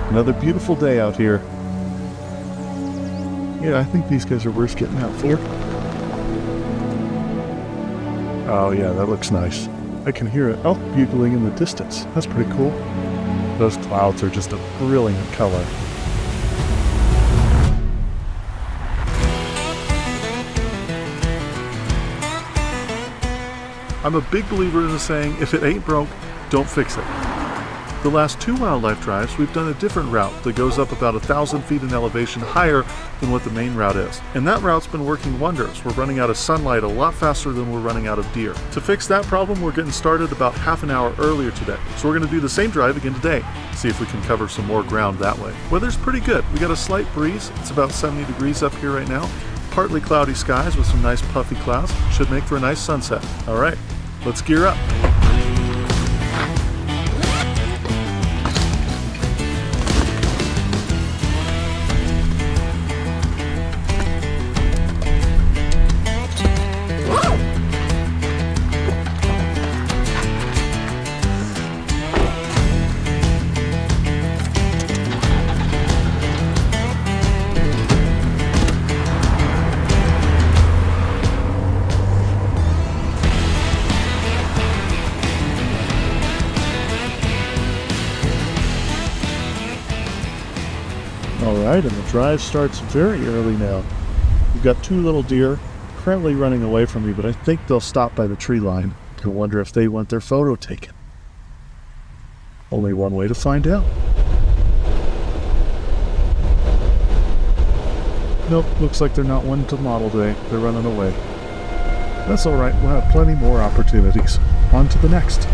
Another beautiful day out here. Yeah, I think these guys are worth getting out for. Oh yeah, that looks nice. I can hear an elk bugling in the distance. That's pretty cool. Those clouds are just a brilliant color. I'm a big believer in the saying, if it ain't broke, don't fix it. The last 2 wildlife drives, we've done a different route that goes up about 1,000 feet in elevation higher than what the main route is. And that route's been working wonders. We're running out of sunlight a lot faster than we're running out of deer. To fix that problem, we're getting started about half an hour earlier today. So we're going to do the same drive again today. See if we can cover some more ground that way. Weather's pretty good. We got a slight breeze. It's about 70 degrees up here right now. Partly cloudy skies with some nice puffy clouds. Should make for a nice sunset. All right, let's gear up. Alright, and the drive starts very early now. We've got 2 little deer currently running away from me, but I think they'll stop by the tree line. I wonder if they want their photo taken. Only one way to find out. Nope, looks like they're not wanting to model today. They're running away. That's alright, we'll have plenty more opportunities. On to the next.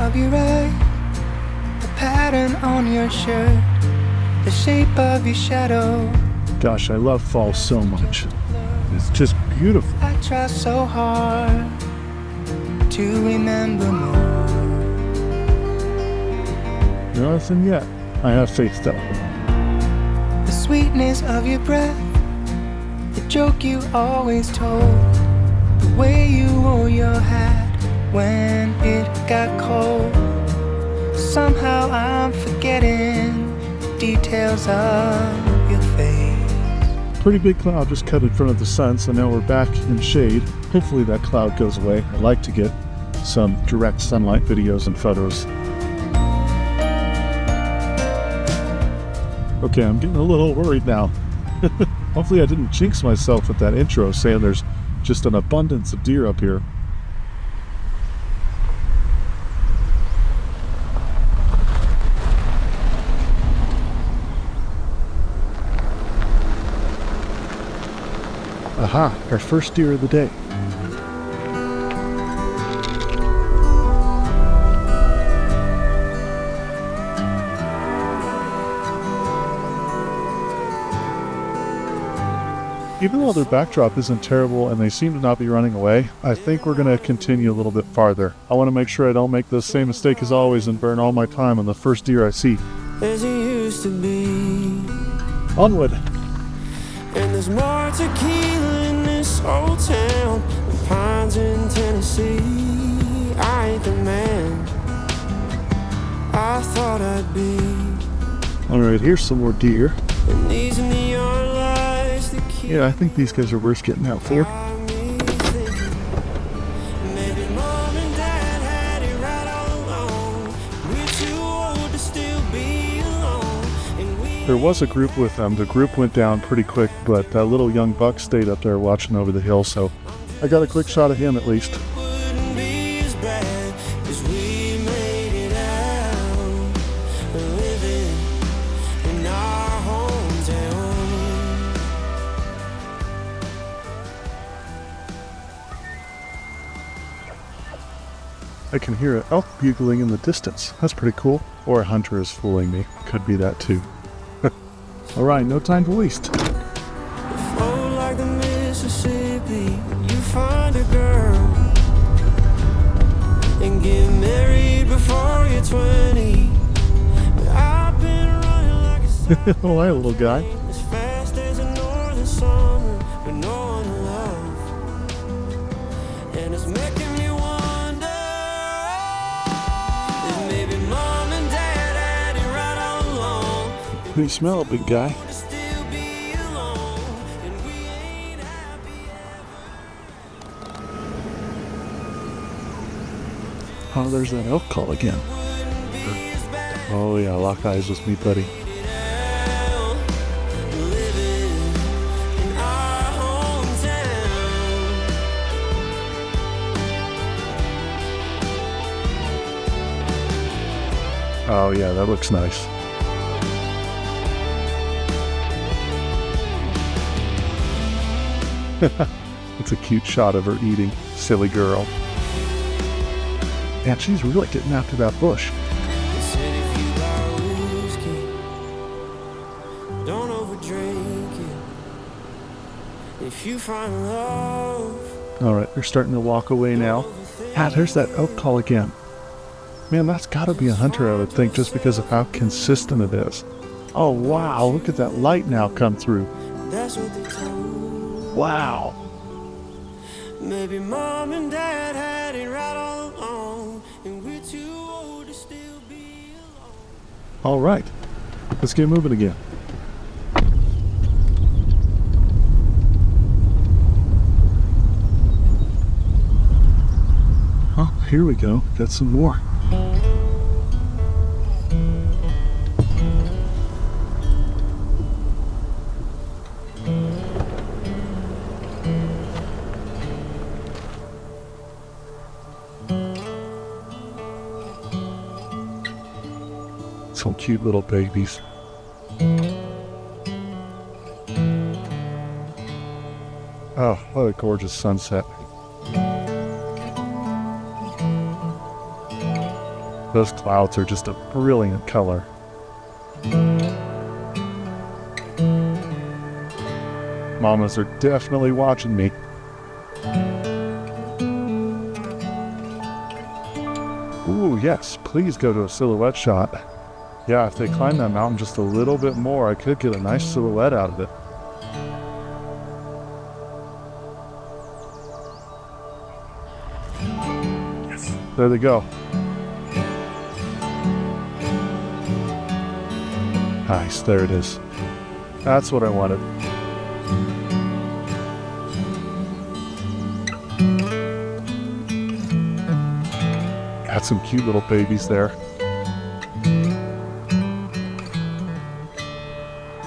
Of your eye, the pattern on your shirt, the shape of your shadow. Gosh, I love fall so much. It's just beautiful. I try so hard to remember more. Nothing yet. I have faith though. The sweetness of your breath, the joke you always told, the way you wore your hat when it got cold. Somehow I'm forgetting the details of your face. Pretty big cloud just cut in front of the sun, so now we're back in shade. Hopefully that cloud goes away. I like to get some direct sunlight videos and photos. Okay, I'm getting a little worried now. Hopefully I didn't jinx myself with that intro saying there's just an abundance of deer up here. Aha, our first deer of the day. Even though their backdrop isn't terrible and they seem to not be running away, I think we're going to continue a little bit farther. I want to make sure I don't make the same mistake as always and burn all my time on the first deer I see. As it used to be. Onward! And there's more tequila in this old town than pines in Tennessee. I ain't the man I thought I'd be. Alright, here's some more deer. And these neon lights that keep Yeah, I think these guys are worth getting out for. me thinking. Maybe mom and dad had it right all along. We're too old to still be alone. And we There was a group with them. The group went down pretty quick, but that little young buck stayed up there watching over the hill, so I got a quick shot of him at least. wouldn't be as bad as we made it out, living in our hometown. I can hear an elk bugling in the distance. That's pretty cool. Or a hunter is fooling me. Could be that too. Alright, no time to waste. and get married before you're 20. But I've been running like a Oh, hi, little guy. as fast as a northern summer with no one to love. And it's making me wonder if maybe mom and dad had it right all along. You smell it, big guy. To still be alone, and we ain't happy ever. Oh, there's that elk call again. Wouldn't be as bad Oh yeah, lock eyes with me, buddy. now, living in our hometown. Oh yeah, that looks nice. It's a cute shot of her eating. Silly girl. And she's really getting after that bush. They said if you buy whiskey, don't overdrink it. If you find love, Alright, they're starting to walk away now. Ah, there's that elk call again. Man, that's gotta be a hunter, I would think, just because of how consistent it is. Oh wow, look at that light now come through. that's what they told. Wow. Maybe mom and dad had it right all along, and we're too old to still be alone. Alright, let's get moving again. Oh, here we go. Got some more. Some cute little babies. Oh, what a gorgeous sunset. Those clouds are just a brilliant color. Mamas are definitely watching me. Ooh, yes, please go to a silhouette shot. Yeah, if they climb that mountain just a little bit more, I could get a nice silhouette out of it. Yes, there they go. Nice, there it is. That's what I wanted. Got some cute little babies there.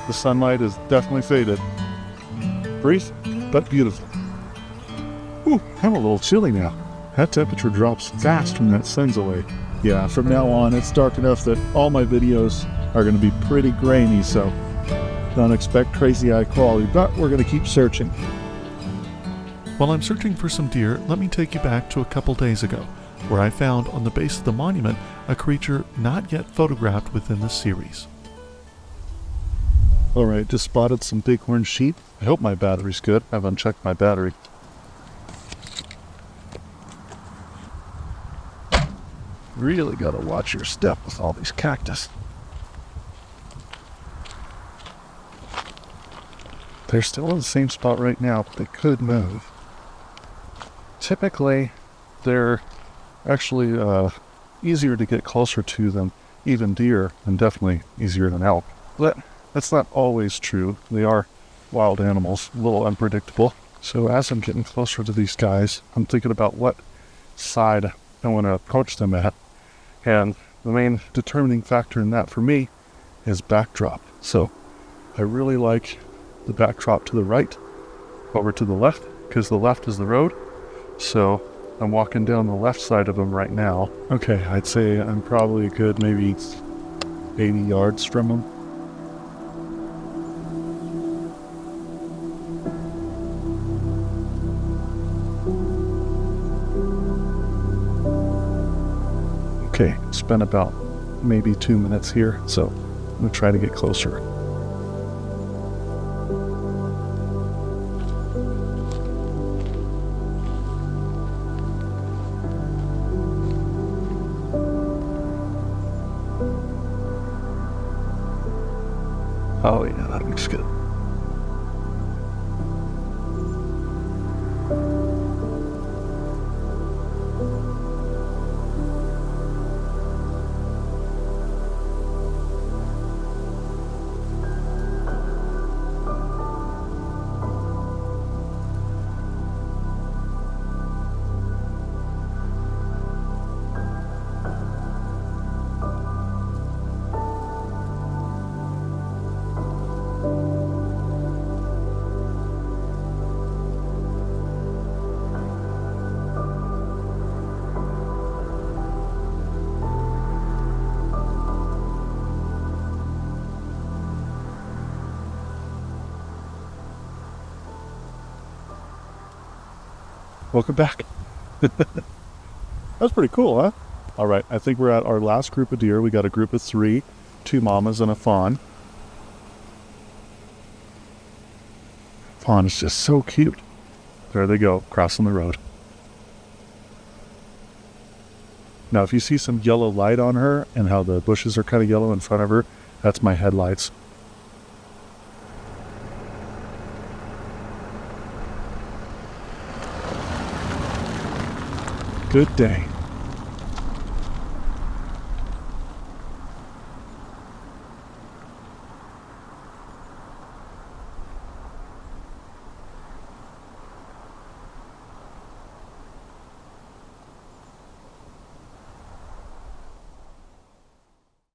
The sunlight is definitely faded. Brief, but beautiful. Ooh, I'm a little chilly now. That temperature drops fast when that sun's away. Yeah, from now on, it's dark enough that all my videos are going to be pretty grainy, so don't expect crazy high quality, but we're going to keep searching. While I'm searching for some deer, let me take you back to a couple days ago, where I found on the base of the monument a creature not yet photographed within the series. Alright, just spotted some bighorn sheep. I hope my battery's good. I haven't checked my battery. Really gotta watch your step with all these cactus. They're still in the same spot right now, but they could move. Typically, they're actually easier to get closer to than even deer, and definitely easier than elk. But that's not always true. They are wild animals, a little unpredictable. So as I'm getting closer to these guys, I'm thinking about what side I want to approach them at. And the main determining factor in that for me is backdrop. So I really like the backdrop to the right over to the left, because the left is the road. So I'm walking down the left side of them right now. Okay, I'd say I'm probably a good maybe 80 yards from them. Okay, spent about maybe 2 minutes here, so I'm gonna try to get closer. Looks good. Welcome back. That's pretty cool, huh? All right, I think we're at our last group of deer. We got a group of 3, 2 mamas and a fawn. Fawn is just so cute. There they go, crossing the road. Now, if you see some yellow light on her and how the bushes are kind of yellow in front of her, that's my headlights. Good day.